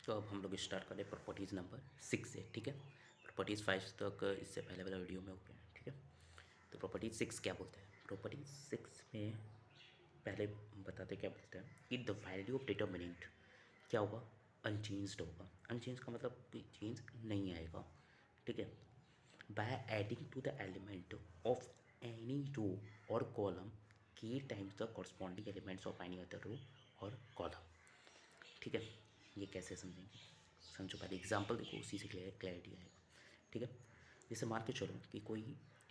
तो अब हम लोग स्टार्ट करें प्रॉपर्टीज़ नंबर 6 से। ठीक है, प्रॉपर्टीज़ 5 तक इससे पहले वाला वीडियो में हो गया। ठीक है, तो प्रॉपर्टीज 6 क्या बोलते हैं? प्रॉपर्टीज 6 में पहले बताते क्या बोलते हैं कि द वैल्यू ऑफ डिटर्मिनेंट क्या होगा? अनचेंज्ड होगा। अनचेंज का मतलब कि चेंज नहीं आएगा। ठीक है, by adding to the element of any row और कॉलम के times the corresponding elements of any other row और कॉलम। ठीक है, ये कैसे समझेंगे? समझो, पहले एग्जांपल देखो, उसी से क्लैरिटी आएगा। ठीक है, जैसे मान के चलो कि कोई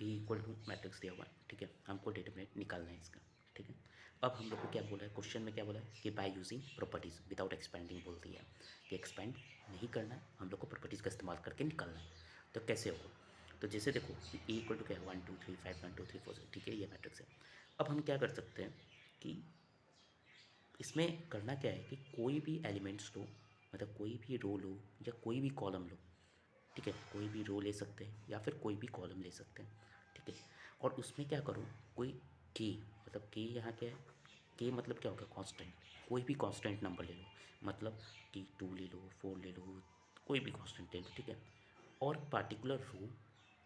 ए इक्वल टू मैट्रिक्स दिया हुआ है। ठीक है, हमको डिटरमिनेंट निकालना है इसका। ठीक है, अब हम लोग को क्या बोला है क्वेश्चन में? क्या बोला है कि by using properties without expanding बोल दिया है कि एक्सपेंड नहीं करना है, हम लोग को प्रॉपर्टीज़ का इस्तेमाल करके निकालना है। तो कैसे होगा? तो जैसे देखो कि ए इक्वल टू क्या है, 1 2 3 5 1 2 3 4 6। ठीक है, ये मैट्रिक्स है। अब हम क्या कर सकते हैं कि इसमें करना क्या है कि कोई भी एलिमेंट्स लो, मतलब कोई भी रो लो या कोई भी कॉलम लो। ठीक है, कोई भी रो ले सकते हैं या फिर कोई भी कॉलम ले सकते हैं। ठीक है, और उसमें क्या करो, कोई के, मतलब के यहाँ क्या है? के मतलब क्या होगा? कांस्टेंट। कोई भी कांस्टेंट नंबर ले लो, मतलब कि 2 ले लो, 4 ले लो, कोई भी कांस्टेंट ले लो। ठीक है, और पार्टिकुलर रो,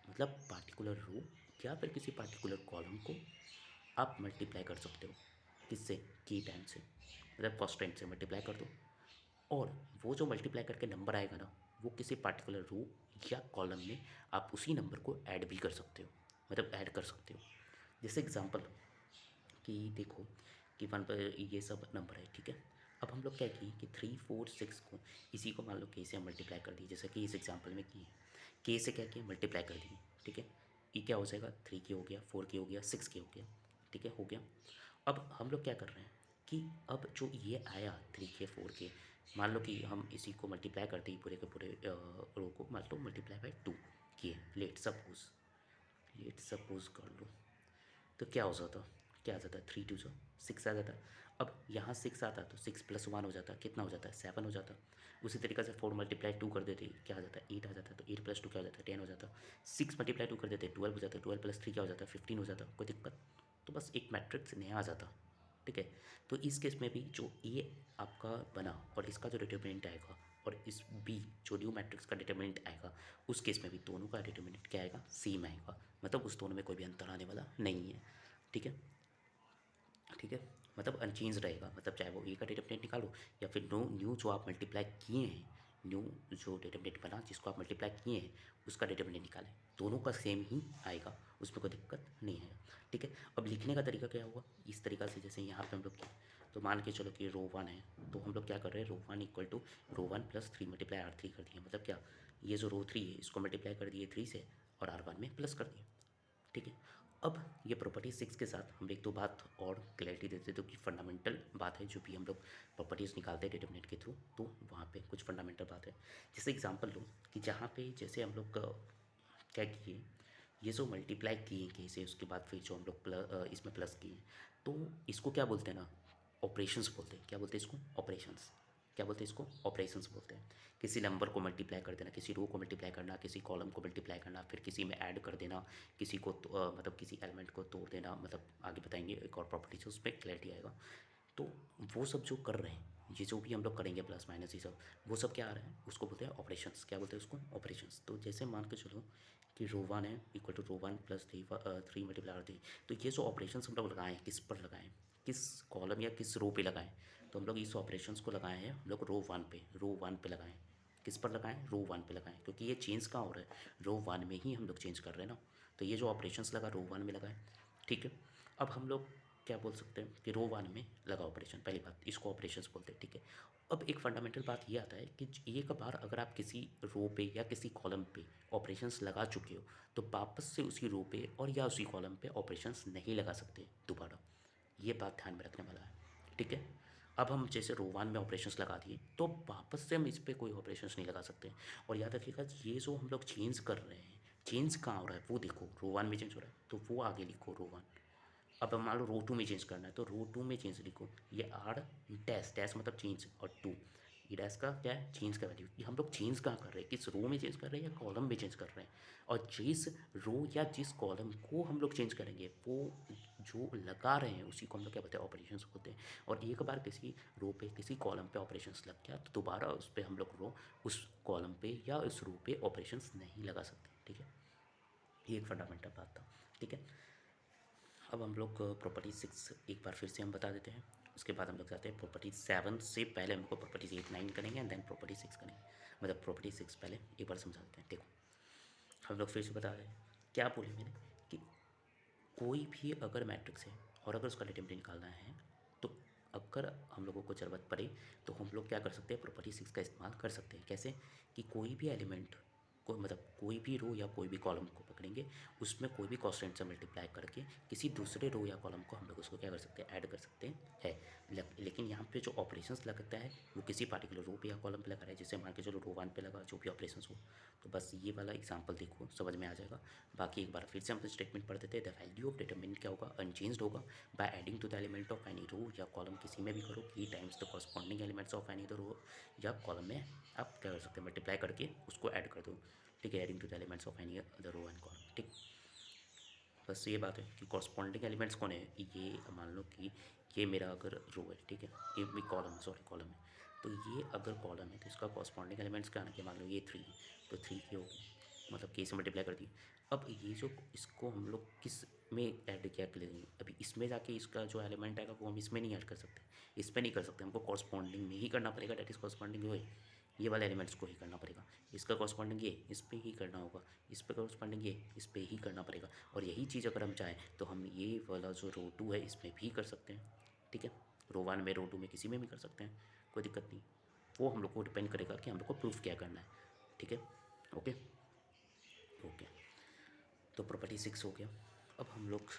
मतलब पार्टिकुलर रो या फिर किसी पार्टिकुलर कॉलम को आप मल्टीप्लाई कर सकते हो। किससे? की टाइम से, मतलब कांस्टेंट से मल्टीप्लाई कर दो, और वो जो मल्टीप्लाई करके नंबर आएगा ना, वो किसी पार्टिकुलर रो या कॉलम में आप उसी नंबर को ऐड भी कर सकते हो, मतलब ऐड कर सकते हो। जैसे एग्जांपल कि देखो कि वन पर ये सब नंबर है। ठीक है, अब हम लोग क्या किए कि 3 4 6 को इसी को मान लो के से हम मल्टीप्लाई कर दिए, जैसे कि इस एग्जांपल में किए। के से क्या किया? मल्टीप्लाई कर दिए। ठीक है, ये क्या हो जाएगा? 3 के हो गया, 4 के हो गया, 6 के हो गया। ठीक है, हो गया। अब हम लोग क्या कर रहे हैं कि अब जो ये आया 3 के 4 के, मान लो कि हम इसी को मल्टीप्लाई करते ही पूरे के पूरे रो को मान लो मल्टीप्लाई बाई 2 किए। लेट सपोज कर लो, तो क्या हो जाता? क्या आ जाता है? 3 2 जो 6 आ जाता। अब यहाँ 6 आता तो 6 + 1 हो जाता, कितना हो जाता है? 7 हो जाता। उसी तरीके से 4 × 2 कर देते, क्या आ जाता है? 8 आ जाता है। तो 8 + 2 क्या हो जाता है? 10 हो जाता। 6 × 2 कर देते, 12 हो जाता है। 12 + 3 क्या हो जाता है? 15 हो जाता। कोई दिक्कत? तो बस एक मैट्रिक्स नया आ जाता। ठीक है, तो इस केस में भी जो ए आपका बना और इसका जो डिटर्मिनेंट आएगा, और इस बी जो न्यू मैट्रिक्स का डिटर्मिनेंट आएगा, उस केस में भी दोनों का डिटर्मिनेंट क्या आएगा? सेम आएगा। मतलब उस दोनों में कोई भी अंतर आने वाला नहीं है। ठीक है, ठीक है, मतलब अनचेंज रहेगा। मतलब चाहे वो ए का डिटर्मिनेंट निकालो या फिर न्यू जो आप मल्टीप्लाई किए हैं, न्यू जो डिटर्मिनेंट बना जिसको आप मल्टीप्लाई किए हैं, उसका डिटर्मिनेंट निकालें, दोनों का सेम ही आएगा, उसमें कोई दिक्कत नहीं है। ठीक है, अब लिखने का तरीका क्या हुआ? इस तरीका से, जैसे यहाँ पे हम लोग तो मान के चलो कि रो 1 है, तो हम लोग क्या कर रहे हैं? रो 1 इक्वल टू रो 1 + 3 × R3 कर दिया। मतलब क्या? ये जो रो 3 है इसको मल्टीप्लाई कर दिए 3 से और R1 में प्लस कर दिया। ठीक है, अब ये प्रॉपर्टी 6 के साथ हम एक दो बात और क्लैरिटी देते तो कि फंडामेंटल बात है, जो भी हम लोग प्रॉपर्टीज़ निकालते हैं डिटर्मिनेंट के थ्रू, तो वहाँ पे कुछ फंडामेंटल बात है। जैसे एग्जांपल लो कि जहाँ पे जैसे हम लोग क्या किए, ये जो मल्टीप्लाई किए कैसे, उसके बाद फिर जो हम लोग इसमें प्लस किए, तो इसको क्या बोलते हैं ना? ऑपरेशंस बोलते हैं। क्या बोलते हैं इसको? ऑपरेशंस। क्या बोलते हैं इसको? ऑपरेशंस बोलते हैं। किसी नंबर को मल्टीप्लाई कर देना, किसी रो को मल्टीप्लाई करना, किसी कॉलम को मल्टीप्लाई करना, फिर किसी में ऐड कर देना, किसी को मतलब किसी एलिमेंट को तोड़ देना, मतलब आगे बताएंगे एक और प्रॉपर्टी से, उस पर क्लैरिटी आएगा। तो वो सब जो कर रहे हैं, ये जो भी हम लोग करेंगे प्लस माइनस ये सब, वो सब क्या आ रहा है? उसको बोलते हैं ऑपरेशंस। क्या बोलते हैं उसको? ऑपरेशंस। तो जैसे मान के चलो कि रो 1 है इक्वल टू रो 1 + 3 × 3। तो ये जो ऑपरेशंस हम लोग लगाए, किस पर लगाएं? किस कॉलम या किस रो पे लगाएं? तो हम लोग इस ऑपरेशंस को लगाए हैं हम लोग रो 1 पे लगाएं। किस पर लगाएं? रो 1 पे लगाएं, क्योंकि ये चेंज कहाँ हो रहा है? रो 1 में ही हम लोग चेंज कर रहे हैं ना। तो ये जो ऑपरेशंस लगा रो 1 में लगाएं। ठीक है, अब हम लोग क्या बोल सकते हैं कि रो 1 में लगा ऑपरेशन, पहली बात इसको ऑपरेशंस बोलते हैं। ठीक है, अब एक फंडामेंटल बात ये आता है कि एक बार अगर आप किसी रो पे या किसी कॉलम पे ऑपरेशंस लगा चुके हो, तो वापस से उसी रो पे और या उसी कॉलम पे ऑपरेशंस नहीं लगा सकते दोबारा। ये बात ध्यान में रखने वाला है। ठीक है, अब हम जैसे रो 1 में ऑपरेशंस लगा दिए, तो वापस से हम इस पे कोई ऑपरेशंस नहीं लगा सकते। और याद रखिएगा, ये जो हम लोग चेंज कर रहे हैं, चेंज कहाँ हो रहा है वो देखो, रो 1 में चेंज हो रहा है, तो वो आगे लिखो रो 1। अब मान लो रो 2 में चेंज करना है, तो रो 2 में चेंज लिखो, ये आर डैश डैश मतलब चेंज, और 2 ये डैश का क्या है? चेंज का वैल्यू। ये हम लोग चेंज कहाँ कर रहे हैं? किस रो में चेंज कर रहे हैं या कॉलम में चेंज कर रहे हैं? और जिस रो या जिस कॉलम को हम लोग चेंज करेंगे, वो जो लगा रहे हैं उसी को हम लोग क्या बोलते हैं, ऑपरेशंस बोलते हैं। और एक बार किसी रो पे, किसी कॉलम पे ऑपरेशंस लग गया तो दोबारा उस पर हम लोग रो उस कॉलम पे या उस रो पे ऑपरेशंस नहीं लगा सकते, ठीक है। ये एक फंडामेंटल बात था, ठीक है। अब हम लोग प्रॉपर्टी 6 एक बार फिर से हम बता देते हैं, उसके बाद हम लोग जाते हैं प्रॉपर्टी 7 से पहले हमको प्रॉपर्टीज 8 9 करेंगे एंड देन प्रॉपर्टी 6 करेंगे। मतलब प्रॉपर्टी 6 पहले एक बार समझा देते हैं। देखो हम लोग फिर से बता रहे हैं, क्या बोले मैंने कि कोई भी अगर मैट्रिक्स है और अगर उसका डिटरमिनेंट निकालना है तो अगर हम लोगों को ज़रूरत पड़े तो हम लोग क्या कर सकते हैं, प्रॉपर्टी 6 का इस्तेमाल कर सकते हैं। कैसे कि कोई भी एलिमेंट को, मतलब कोई भी रो या कोई भी कॉलम को पकड़ेंगे, उसमें कोई भी कांस्टेंट से मल्टीप्लाई करके किसी दूसरे रो या कॉलम को हम लोग उसको क्या कर सकते हैं, ऐड कर सकते हैं। लेकिन यहाँ पे जो ऑपरेशंस लगता है वो किसी पार्टिकुलर रो पे या कॉलम पे लगा रहा है, जैसे मान के चलो रो 1 पे लगा जो भी ऑपरेशंस हो। तो बस ये वाला एग्जांपल देखो, समझ में आ जाएगा। बाकी एक बार फिर से हम स्टेटमेंट पढ़ देते हैं। द वैल्यू ऑफ डिटरमिनेंट क्या होगा, अनचेंज्ड होगा by adding to the element of any row या कॉलम, किसी में भी करो, k times the corresponding elements of any the row या कॉलम में आप क्या कर सकते हैं, मल्टीप्लाई करके उसको ऐड कर दो, ठीक है, adding to the elements of any other row and column, ठीक। बस ये बात है कि कॉरस्पॉन्डिंग एलिमेंट्स कौन है, ये मान लो कि ये मेरा अगर रो है, ठीक है, ये भी कॉलम, सॉरी कॉलम है, तो ये अगर कॉलम है तो इसका कॉरस्पॉन्डिंग एलिमेंट्स क्या आना, कि मान लो ये 3 है तो 3 के हो गए, मतलब के से मल्टीप्लाई कर दिए। अब ये जो इसको हम लोग किस में ऐड किया कर लेंगे, अभी इसमें जाके इसका जो एलिमेंट आएगा वो हम इसमें नहीं ऐड कर सकते, इस पर नहीं कर सकते, हमको कॉरस्पॉन्डिंग में ही करना पड़ेगा। डेट इज़ कॉरस्पॉन्डिंग जो है ये वाले एलिमेंट्स को ही करना पड़ेगा, इसका कॉरस्पॉन्डिंग ये इस पर ही करना होगा, इस पर कॉरस्पॉन्डिंग ये इस पर ही करना पड़ेगा। और यही चीज़ अगर हम चाहें तो हम ये वाला जो रो 2 है इसमें भी कर सकते हैं, ठीक है। रो 1 में, रो 2 में, किसी में भी कर सकते हैं, कोई दिक्कत नहीं। वो हम लोग को डिपेंड करेगा कि हम लोग को प्रूफ क्या करना है, ठीक है। ओके ओके, तो प्रॉपर्टी 6 हो गया। अब हम लोग